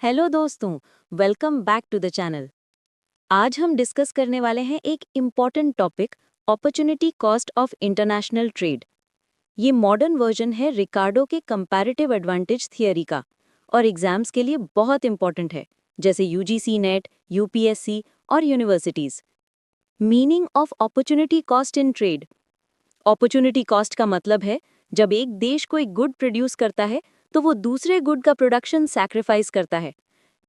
Hello दोस्तों, welcome back to the channel. आज हम डिस्कस करने वाले हैं एक important topic, opportunity cost of international trade. ये मॉडर्न वर्जन है रिकार्डो के कंपैरेटिव एडवांटेज थियरी का और एग्जाम्स के लिए बहुत इम्पॉर्टेंट है, जैसे यूजीसी नेट, यूपीएससी और universities. Meaning of opportunity cost in trade. Opportunity cost का मतलब है जब एक देश कोई गुड प्रोड्यूस करता है तो वो दूसरे गुड का प्रोडक्शन सैक्रिफाइस करता है।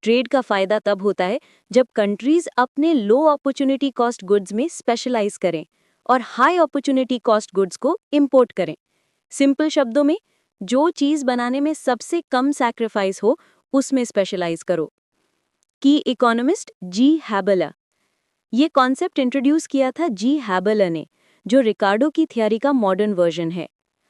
ट्रेड का फायदा तब होता है जब कंट्रीज अपने लो अपॉर्चुनिटी कॉस्ट गुड्स में स्पेशलाइज करें और हाई अपॉर्चुनिटी कॉस्ट गुड्स को इंपोर्ट करें। सिंपल शब्दों में, जो चीज बनाने में सबसे कम सैक्रिफाइस हो उसमें स्पेशलाइज करो। की इकोनॉमिस्ट जी हैबला। ये कॉन्सेप्ट इंट्रोड्यूस किया था जी हैबला ने, जो रिकार्डो की थियरी का मॉडर्न वर्जन है।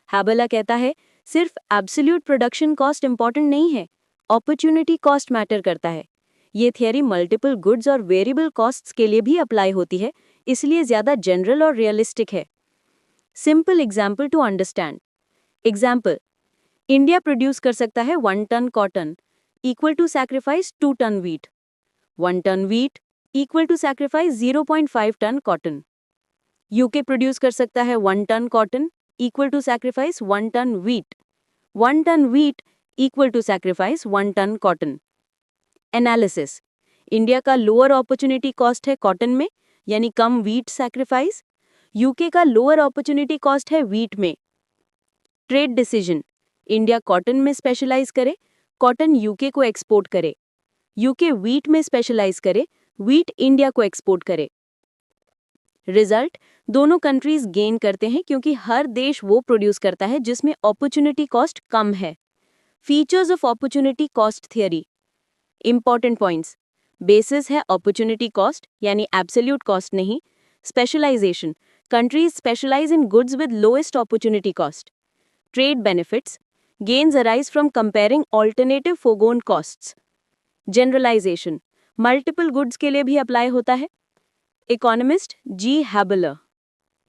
हैबला कहता है सिर्फ एब्सोल्यूट प्रोडक्शन कॉस्ट इंपॉर्टेंट नहीं है, अपॉर्चुनिटी कॉस्ट मैटर करता है। ये थियरी मल्टीपल गुड्स और वेरिएबल कॉस्ट्स के लिए भी अप्लाई होती है, इसलिए ज्यादा जनरल और रियलिस्टिक है। Simple example to understand. Example, India produce कर सकता है 1 ton cotton equal to sacrifice 2 ton wheat. 1 ton wheat equal to sacrifice 0.5 ton cotton. UK produce कर सकता है 1 ton cotton equal to sacrifice 1 ton wheat. 1 ton wheat equal to sacrifice 1 ton cotton. Analysis. India का lower opportunity cost है cotton में, यानी कम wheat sacrifice. UK का lower opportunity cost है व्हीट में। Trade decision. इंडिया कॉटन में specialise करे, कॉटन यूके को एक्सपोर्ट करे। यूके व्हीट में स्पेशलाइज करे, व्हीट इंडिया को एक्सपोर्ट करे। रिजल्ट, दोनों कंट्रीज गेन करते हैं क्योंकि हर देश वो प्रोड्यूस करता है जिसमें अपॉर्चुनिटी कॉस्ट कम है। Features of opportunity cost theory. Important points. Basis है अपॉर्चुनिटी कॉस्ट, यानी एब्सोल्यूट कॉस्ट नहीं। Specialisation, countries specialise in goods with lowest opportunity cost. Trade benefits, gains arise from comparing alternative foregone costs. Generalisation, multiple goods के लिए भी apply होता है। Economist G Haberler.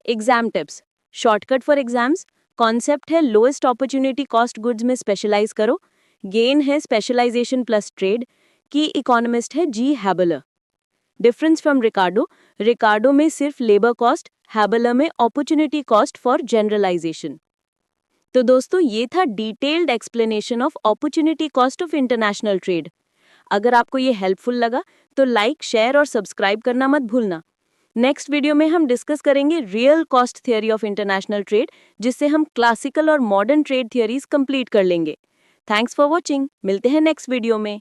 Exam tips, shortcut for exams. Concept है lowest opportunity cost goods में specialise करो। Gain है specialisation plus trade. की इकोनॉमिस्ट है जी हैबलर। डिफरेंस फ्रॉम रिकार्डो, रिकार्डो में सिर्फ लेबर कॉस्ट, हैबलर में अपॉर्चुनिटी कॉस्ट फॉर जनरलाइजेशन। तो दोस्तों, ये था detailed explanation of opportunity cost of international trade. अगर आपको ये हेल्पफुल लगा तो लाइक, शेयर और सब्सक्राइब करना मत भूलना। नेक्स्ट वीडियो में हम डिस्कस करेंगे real cost theory of international trade, जिससे हम क्लासिकल और मॉडर्न ट्रेड थियरीज कंप्लीट कर लेंगे। थैंक्स फॉर वॉचिंग, मिलते हैं नेक्स्ट वीडियो में।